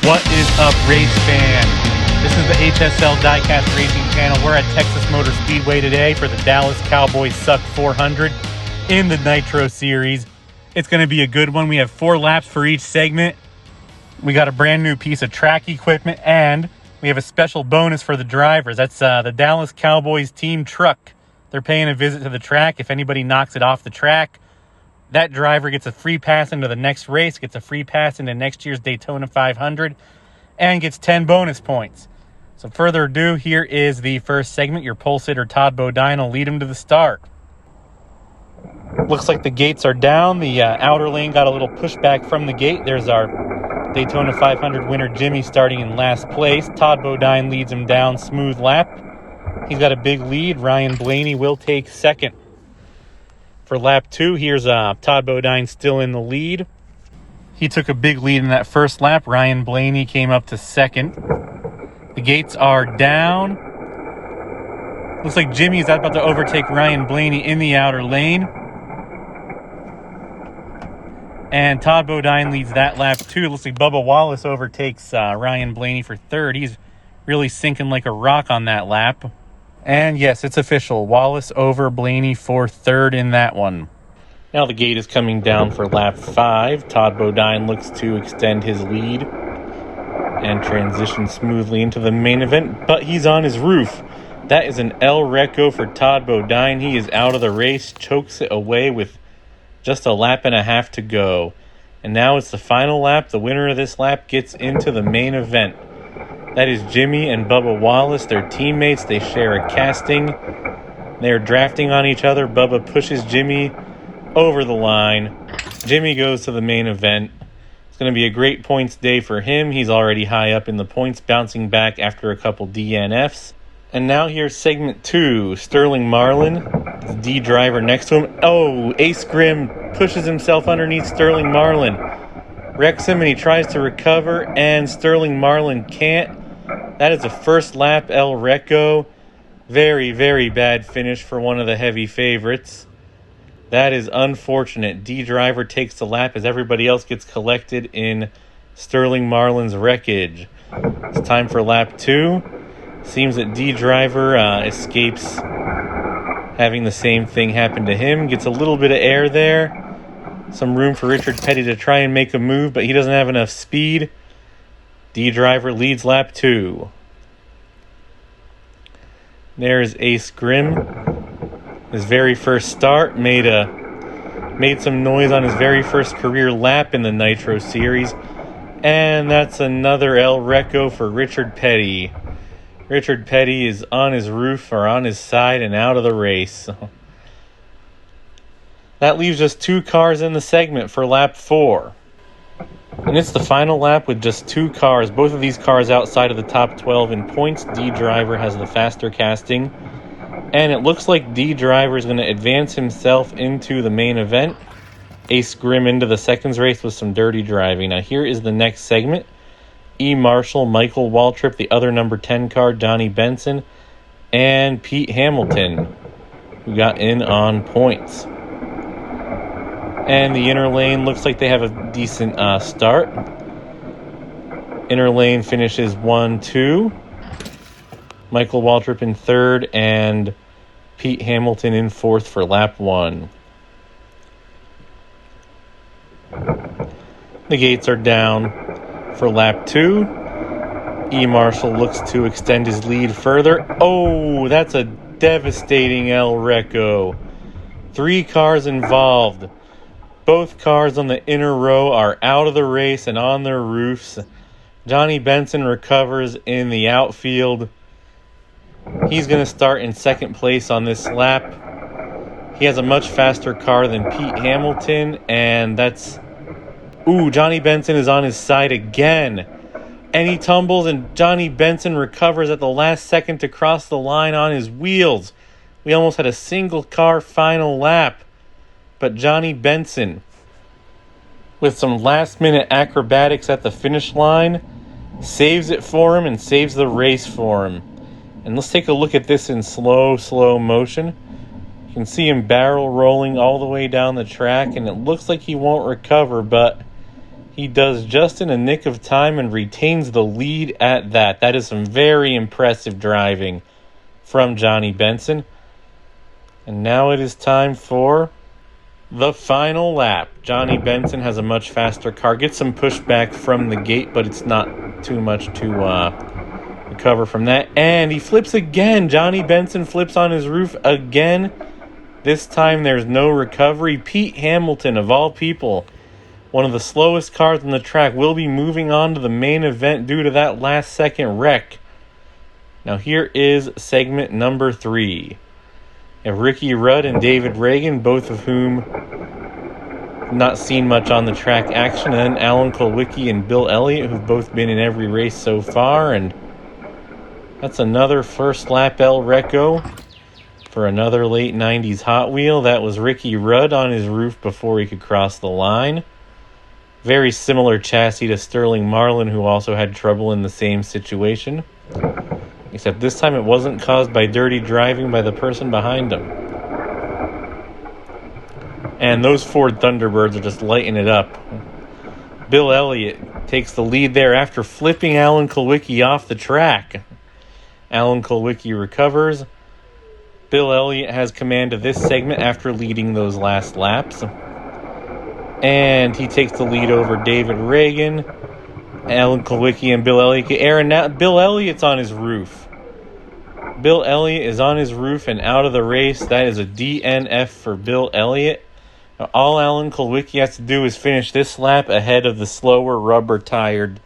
What is up, race fan? This is the HSL Diecast Racing Channel. We're at Texas Motor Speedway today for the Dallas Cowboys Suck 400 in the Nitro Series. It's going to be a good one. We have 4 laps for each segment. We got a brand new piece of track equipment, and we have a special bonus for the drivers. That's the Dallas Cowboys team truck. They're paying a visit to the track. If anybody knocks it off the track, that driver gets a free pass into the next race, gets a free pass into next year's Daytona 500, and gets 10 bonus points. So further ado, here is the first segment. Your pole sitter, Todd Bodine, will lead him to the start. Looks like the gates are down. The outer lane got a little pushback from the gate. There's our Daytona 500 winner, Jimmy, starting in last place. Todd Bodine leads him down, smooth lap. He's got a big lead. Ryan Blaney will take second. For lap 2, here's Todd Bodine still in the lead. He took a big lead in that first lap. Ryan Blaney came up to second. The gates are down. Looks like Jimmy is about to overtake Ryan Blaney in the outer lane. And Todd Bodine leads that lap too. Looks like Bubba Wallace overtakes Ryan Blaney for third. He's really sinking like a rock on that lap. And yes, it's official. Wallace over Blaney for third in that one. Now the gate is coming down for lap 5. Todd Bodine looks to extend his lead and transition smoothly into the main event, but he's on his roof. That is an El Reco for Todd Bodine. He is out of the race, chokes it away with just a lap and a half to go. And now it's the final lap. The winner of this lap gets into the main event. That is Jimmy and Bubba Wallace. They're teammates. They share a casting. They're drafting on each other. Bubba pushes Jimmy over the line. Jimmy goes to the main event. It's going to be a great points day for him. He's already high up in the points, bouncing back after a couple DNFs. And now here's segment 2. Sterling Marlin, the D driver next to him. Oh, Ace Grimm pushes himself underneath Sterling Marlin. Wrecks him, and he tries to recover, and Sterling Marlin can't. That is a first lap El Reco. Very, very bad finish for one of the heavy favorites. That is unfortunate. D driver takes the lap as everybody else gets collected in Sterling Marlin's wreckage. It's time for lap 2. Seems that D driver escapes having the same thing happen to him. Gets a little bit of air there. Some room for Richard Petty to try and make a move, but he doesn't have enough speed. D driver leads lap 2. There's Ace Grimm. His very first start made some noise on his very first career lap in the Nitro Series. And that's another El Reco for Richard Petty. Richard Petty is on his roof or on his side and out of the race. That leaves just 2 cars in the segment for lap 4. And it's the final lap with just 2 cars. Both of these cars outside of the top 12 in points. D driver has the faster casting. And it looks like D driver is going to advance himself into the main event. Ace Grimm into the seconds race with some dirty driving. Now here is the next segment. E. Marshall, Michael Waltrip, the other number 10 car, Johnny Benson, and Pete Hamilton, who got in on points. And the inner lane looks like they have a decent start. Inner lane finishes 1-2. Michael Waltrip in third and Pete Hamilton in fourth for lap 1. The gates are down for lap 2. E. Marshall looks to extend his lead further. Oh, that's a devastating El Reco. 3 cars involved. Both cars on the inner row are out of the race and on their roofs. Johnny Benson recovers in the outfield. He's going to start in second place on this lap. He has a much faster car than Pete Hamilton, and that's... Ooh, Johnny Benson is on his side again. And he tumbles, and Johnny Benson recovers at the last second to cross the line on his wheels. We almost had a single car final lap. But Johnny Benson, with some last-minute acrobatics at the finish line, saves it for him and saves the race for him. And let's take a look at this in slow motion. You can see him barrel rolling all the way down the track, and it looks like he won't recover, but He does just in a nick of time and retains the lead at that. That is some very impressive driving from Johnny Benson. And now it is time for the final lap. Johnny Benson has a much faster car. Gets some pushback from the gate, but it's not too much to recover from that. And he flips again. Johnny Benson flips on his roof again. This time there's no recovery. Pete Hamilton, of all people, one of the slowest cars on the track, will be moving on to the main event due to that last second wreck. Now here is segment number 3. And Ricky Rudd and David Reagan, both of whom not seen much on the track action. And then Alan Kulwicki and Bill Elliott, who've both been in every race so far. And that's another first lap El Reco for another late 90s Hot Wheel. That was Ricky Rudd on his roof before he could cross the line. Very similar chassis to Sterling Marlin, who also had trouble in the same situation. Except this time it wasn't caused by dirty driving by the person behind him. And those Ford Thunderbirds are just lighting it up. Bill Elliott takes the lead there after flipping Alan Kulwicki off the track. Alan Kulwicki recovers. Bill Elliott has command of this segment after leading those last laps. And he takes the lead over David Reagan, Alan Kulwicki, and Bill Elliott. Aaron, now Bill Elliott's on his roof. Bill Elliott is on his roof and out of the race. That is a DNF for Bill Elliott. Now, all Alan Kulwicki has to do is finish this lap ahead of the slower, rubber-tired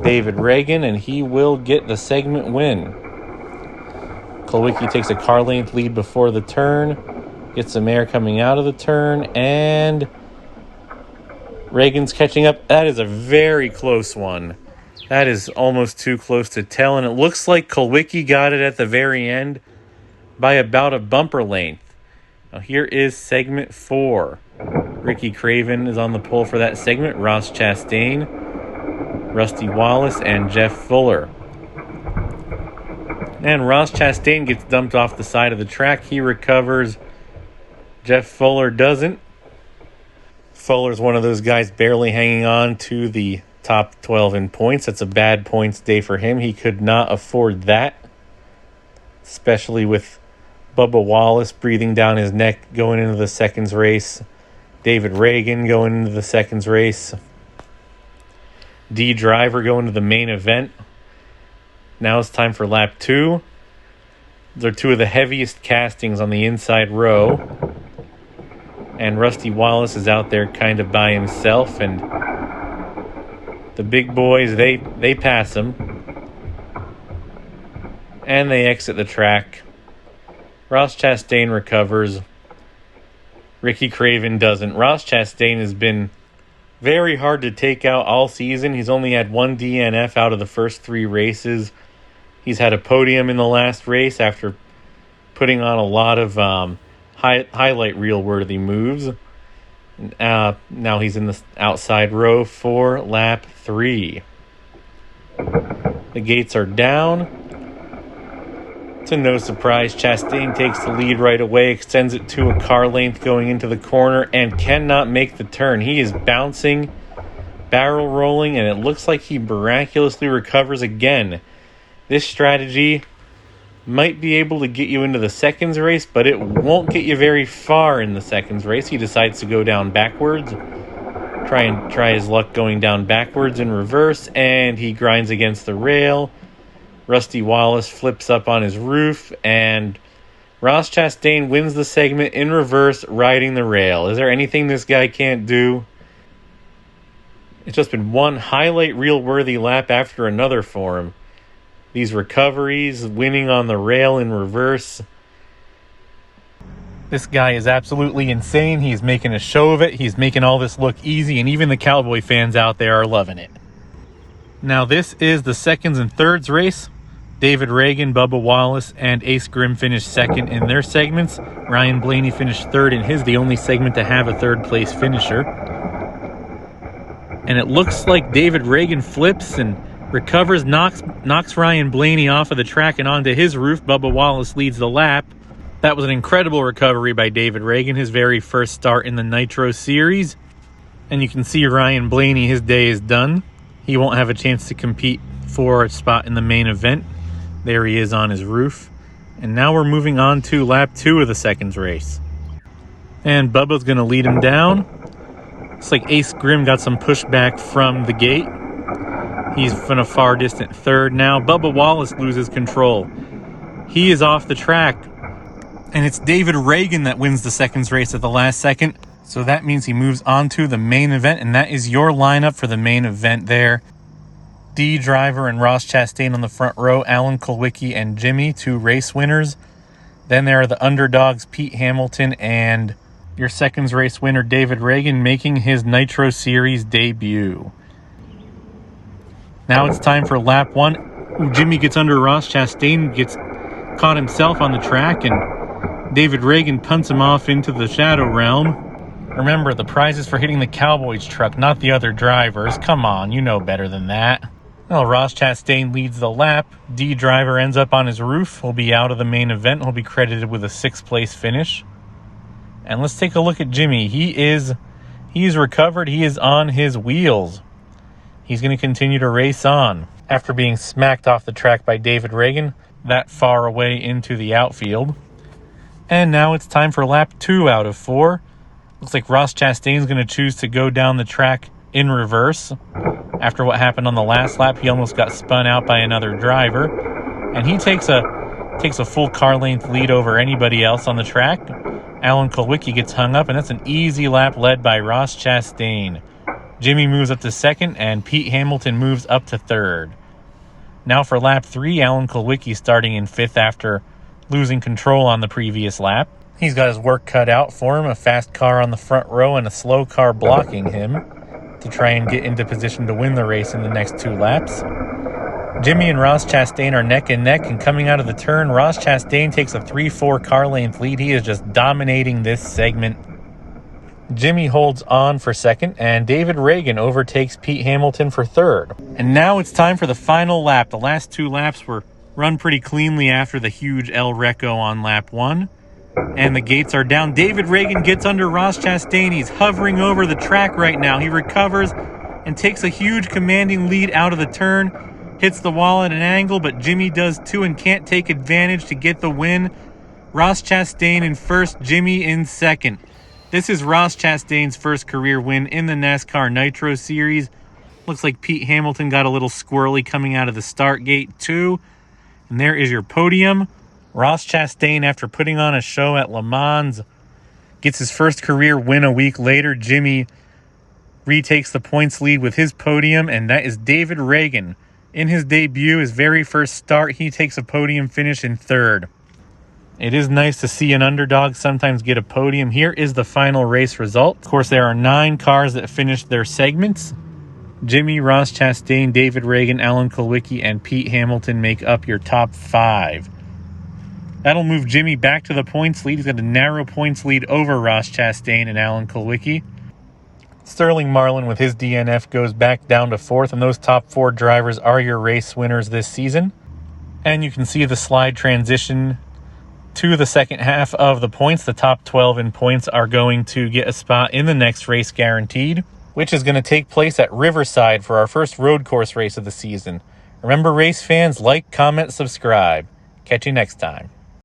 David Reagan, and he will get the segment win. Kulwicki takes a car length lead before the turn, gets some air coming out of the turn, and Reagan's catching up. That is a very close one. That is almost too close to tell, and it looks like Kulwicki got it at the very end by about a bumper length. Now here is segment 4. Ricky Craven is on the pole for that segment. Ross Chastain, Rusty Wallace, and Jeff Fuller. And Ross Chastain gets dumped off the side of the track. He recovers. Jeff Fuller doesn't. Fuller's one of those guys barely hanging on to the top 12 in points. That's a bad points day for him. He could not afford that, especially with Bubba Wallace breathing down his neck going into the seconds race. David Reagan going into the seconds race. D Driver going to the main event. Now it's time for lap 2. They're two of the heaviest castings on the inside row. And Rusty Wallace is out there kind of by himself. And the big boys, they pass him. And they exit the track. Ross Chastain recovers. Ricky Craven doesn't. Ross Chastain has been very hard to take out all season. He's only had one DNF out of the first 3 races. He's had a podium in the last race after putting on a lot of highlight reel-worthy moves. Now he's in the outside row for lap 3. The gates are down. To no surprise, Chastain takes the lead right away, extends it to a car length going into the corner, and cannot make the turn. He is bouncing, barrel rolling, and it looks like he miraculously recovers again. This strategy might be able to get you into the seconds race, but it won't get you very far in the seconds race. He decides to go down backwards, try his luck going down backwards in reverse, and he grinds against the rail. Rusty Wallace flips up on his roof, and Ross Chastain wins the segment in reverse, riding the rail. Is there anything this guy can't do? It's just been one highlight reel-worthy lap after another for him. These recoveries, winning on the rail in reverse. This guy is absolutely insane. He's making a show of it. He's making all this look easy, and even the Cowboy fans out there are loving it. Now this is the seconds and thirds race. David Reagan, Bubba Wallace, and Ace Grimm finished second in their segments. Ryan Blaney finished third in his, the only segment to have a third place finisher. And it looks like David Reagan flips and recovers, knocks Ryan Blaney off of the track and onto his roof. Bubba Wallace leads the lap. That was an incredible recovery by David Reagan, his very first start in the Nitro Series. And you can see Ryan Blaney, his day is done. He won't have a chance to compete for a spot in the main event. There he is on his roof. And now we're moving on to lap 2 of the seconds race. And Bubba's going to lead him down. Looks like Ace Grim got some pushback from the gate. He's in a far distant third now. Bubba Wallace loses control. He is off the track. And it's David Reagan that wins the seconds race at the last second. So that means he moves on to the main event. And that is your lineup for the main event there. D Driver and Ross Chastain on the front row. Alan Kulwicki and Jimmy, 2 race winners. Then there are the underdogs, Pete Hamilton and your seconds race winner, David Reagan, making his Nitro Series debut. Now it's time for lap 1. Jimmy gets under Ross Chastain, gets caught himself on the track, and David Reagan punts him off into the shadow realm. Remember, the prize is for hitting the Cowboys truck, not the other drivers. Come on, you know better than that. Well, Ross Chastain leads the lap. D Driver ends up on his roof. He'll be out of the main event. He'll be credited with a 6th place finish. And let's take a look at Jimmy. He's recovered. He is on his wheels. He's going to continue to race on after being smacked off the track by David Reagan that far away into the outfield. And now it's time for lap 2 out of 4. Looks like Ross Chastain's going to choose to go down the track in reverse. After what happened on the last lap, he almost got spun out by another driver. And he takes a full car length lead over anybody else on the track. Alan Kulwicki gets hung up, and that's an easy lap led by Ross Chastain. Jimmy moves up to 2nd, and Pete Hamilton moves up to 3rd. Now for lap 3, Alan Kulwicki starting in 5th after losing control on the previous lap. He's got his work cut out for him, a fast car on the front row and a slow car blocking him to try and get into position to win the race in the next 2 laps. Jimmy and Ross Chastain are neck and neck, and coming out of the turn, Ross Chastain takes a 3-4 car length lead. He is just dominating this segment. Jimmy holds on for 2nd, and David Reagan overtakes Pete Hamilton for 3rd. And now it's time for the final lap. The last 2 laps were run pretty cleanly after the huge El Reco on lap 1. And the gates are down. David Reagan gets under Ross Chastain. He's hovering over the track right now. He recovers and takes a huge commanding lead out of the turn. Hits the wall at an angle, but Jimmy does too and can't take advantage to get the win. Ross Chastain in 1st, Jimmy in 2nd. This is Ross Chastain's first career win in the NASCAR Nitro Series. Looks like Pete Hamilton got a little squirrely coming out of the start gate too. And there is your podium. Ross Chastain, after putting on a show at Le Mans, gets his first career win a week later. Jimmy retakes the points lead with his podium, and that is David Reagan. In his debut, his very first start, he takes a podium finish in 3rd. It is nice to see an underdog sometimes get a podium. Here is the final race result. Of course, there are 9 cars that finished their segments. Jimmy, Ross Chastain, David Reagan, Alan Kulwicki, and Pete Hamilton make up your top 5. That'll move Jimmy back to the points lead. He's got a narrow points lead over Ross Chastain and Alan Kulwicki. Sterling Marlin with his DNF goes back down to 4th, and those top 4 drivers are your race winners this season. And you can see the slide transition to the second half of the points. The top 12 in points are going to get a spot in the next race guaranteed, which is going to take place at Riverside for our first road course race of the season. Remember, race fans, like, comment, subscribe. Catch you next time.